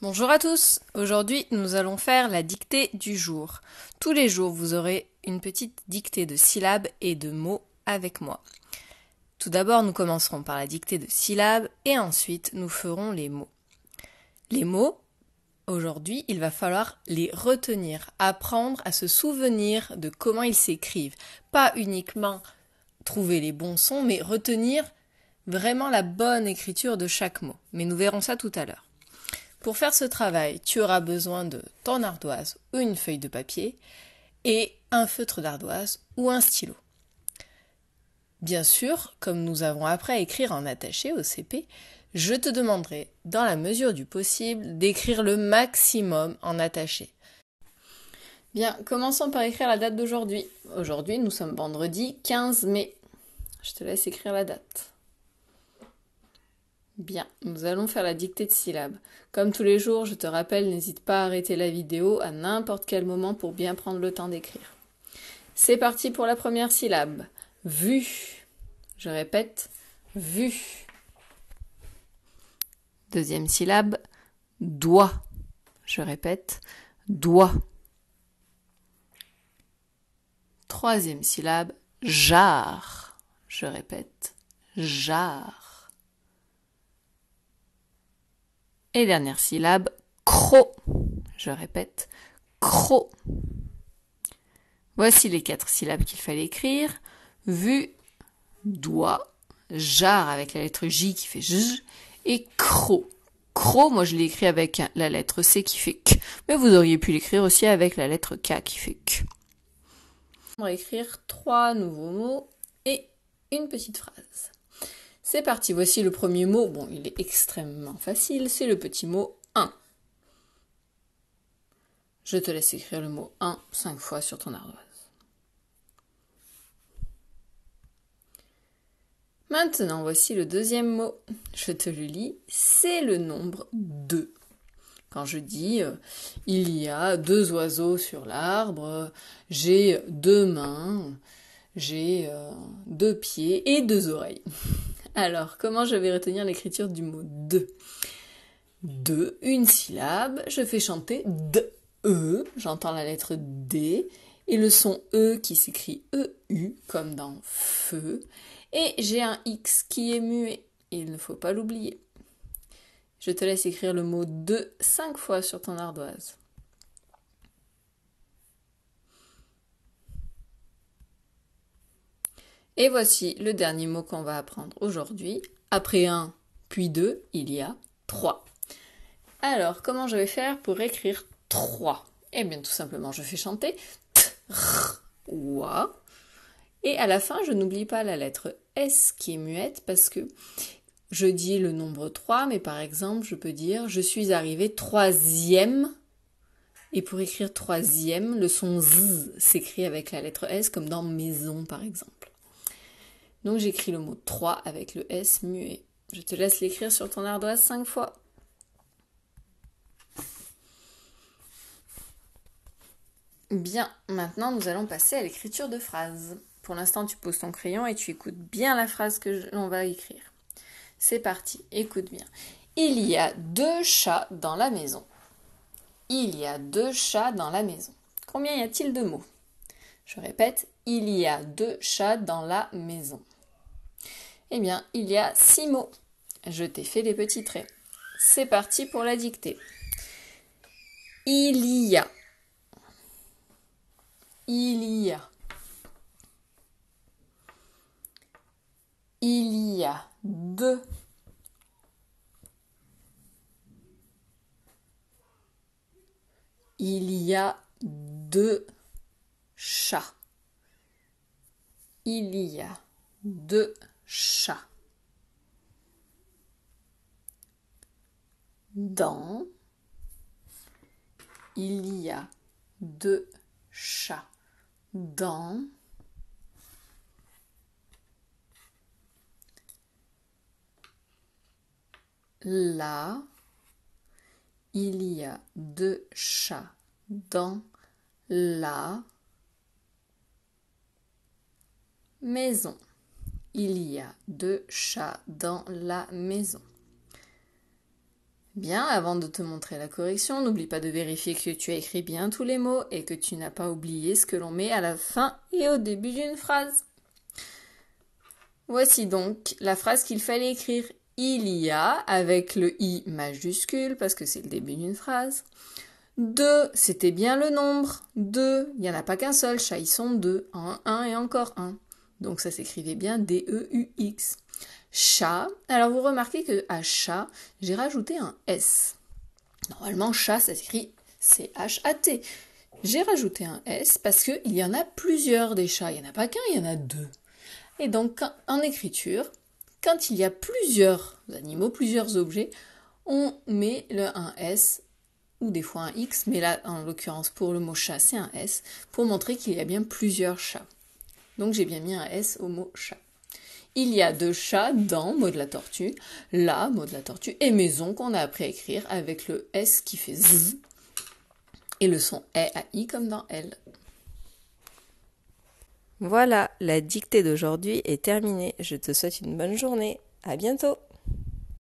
Bonjour à tous, aujourd'hui nous allons faire la dictée du jour. Tous les jours vous aurez une petite dictée de syllabes et de mots avec moi. Tout d'abord nous commencerons par la dictée de syllabes et ensuite nous ferons les mots. Les mots, aujourd'hui il va falloir les retenir, apprendre à se souvenir de comment ils s'écrivent. Pas uniquement trouver les bons sons, mais retenir vraiment la bonne écriture de chaque mot. Mais nous verrons ça tout à l'heure. Pour faire ce travail, tu auras besoin de ton ardoise ou une feuille de papier et un feutre d'ardoise ou un stylo. Bien sûr, comme nous avons appris à écrire en attaché au CP, je te demanderai, dans la mesure du possible, d'écrire le maximum en attaché. Bien, commençons par écrire la date d'aujourd'hui. Aujourd'hui, nous sommes vendredi 15 mai. Je te laisse écrire la date. Bien, nous allons faire la dictée de syllabes. Comme tous les jours, je te rappelle, n'hésite pas à arrêter la vidéo à n'importe quel moment pour bien prendre le temps d'écrire. C'est parti pour la première syllabe. Vu. Je répète, vu. Deuxième syllabe, doigt. Je répète, doigt. Troisième syllabe, jarre. Je répète, jarre. Et dernière syllabe, croc. Je répète, croc. Voici les 4 syllabes qu'il fallait écrire. Vu, doigt, jarre avec la lettre J qui fait J, et croc. Croc, moi je l'ai écrit avec la lettre C qui fait K, mais vous auriez pu l'écrire aussi avec la lettre K qui fait K. On va écrire 3 nouveaux mots et une petite phrase. C'est parti, voici le premier mot. Bon, il est extrêmement facile, c'est le petit mot 1. Je te laisse écrire le mot 1 5 fois sur ton ardoise. Maintenant, voici le deuxième mot. Je te le lis, c'est le nombre 2. Quand je dis il y a 2 oiseaux sur l'arbre, j'ai 2 mains, j'ai 2 pieds et 2 oreilles. Alors, comment je vais retenir l'écriture du mot 2 ? 2, une syllabe, je fais chanter D, E, j'entends la lettre D, et le son E qui s'écrit E-U, comme dans feu, et j'ai un X qui est muet, il ne faut pas l'oublier. Je te laisse écrire le mot 2 5 fois sur ton ardoise. Et voici le dernier mot qu'on va apprendre aujourd'hui. Après 1, puis 2, il y a 3. Alors, comment je vais faire pour écrire 3 ? Eh bien, tout simplement, je fais chanter T-R-Wa. Et à la fin, je n'oublie pas la lettre S qui est muette parce que je dis le nombre 3, mais par exemple, je peux dire je suis arrivé 3e. Et pour écrire 3e, le son Z s'écrit avec la lettre S comme dans maison par exemple. Donc j'écris le mot 3 avec le S muet. Je te laisse l'écrire sur ton ardoise 5 fois. Bien, maintenant nous allons passer à l'écriture de phrases. Pour l'instant, tu poses ton crayon et tu écoutes bien la phrase que l'on va écrire. C'est parti, écoute bien. Il y a 2 chats dans la maison. Il y a 2 chats dans la maison. Combien y a-t-il de mots ? Je répète, il y a 2 chats dans la maison. Eh bien, il y a 6 mots. Je t'ai fait les petits traits. C'est parti pour la dictée. Il y a. Il y a. Il y a 2. Il y a 2 chats. Il y a 2 chats. Dans. Il y a 2 chats. Dans. Là. Il y a 2 chats dans la maison. Il y a 2 chats dans la maison. Bien, avant de te montrer la correction, n'oublie pas de vérifier que tu as écrit bien tous les mots et que tu n'as pas oublié ce que l'on met à la fin et au début d'une phrase. Voici donc la phrase qu'il fallait écrire. Il y a, avec le I majuscule, parce que c'est le début d'une phrase. 2, c'était bien le nombre. 2, il n'y en a pas qu'un seul, chat, ils sont 2. Un et encore un. Donc ça s'écrivait bien D-E-U-X. Chat, alors vous remarquez que à chat, j'ai rajouté un S. Normalement, chat, ça s'écrit C-H-A-T. J'ai rajouté un S parce qu'il y en a plusieurs des chats. Il n'y en a pas qu'un, il y en a 2. Et donc, en écriture, quand il y a plusieurs animaux, plusieurs objets, on met un S ou des fois un X, mais là, en l'occurrence, pour le mot chat, c'est un S, pour montrer qu'il y a bien plusieurs chats. Donc, j'ai bien mis un S au mot chat. Il y a 2 chats dans mot de la tortue, là, mot de la tortue, et maison qu'on a appris à écrire avec le S qui fait Z et le son E à I comme dans L. Voilà, la dictée d'aujourd'hui est terminée. Je te souhaite une bonne journée. À bientôt!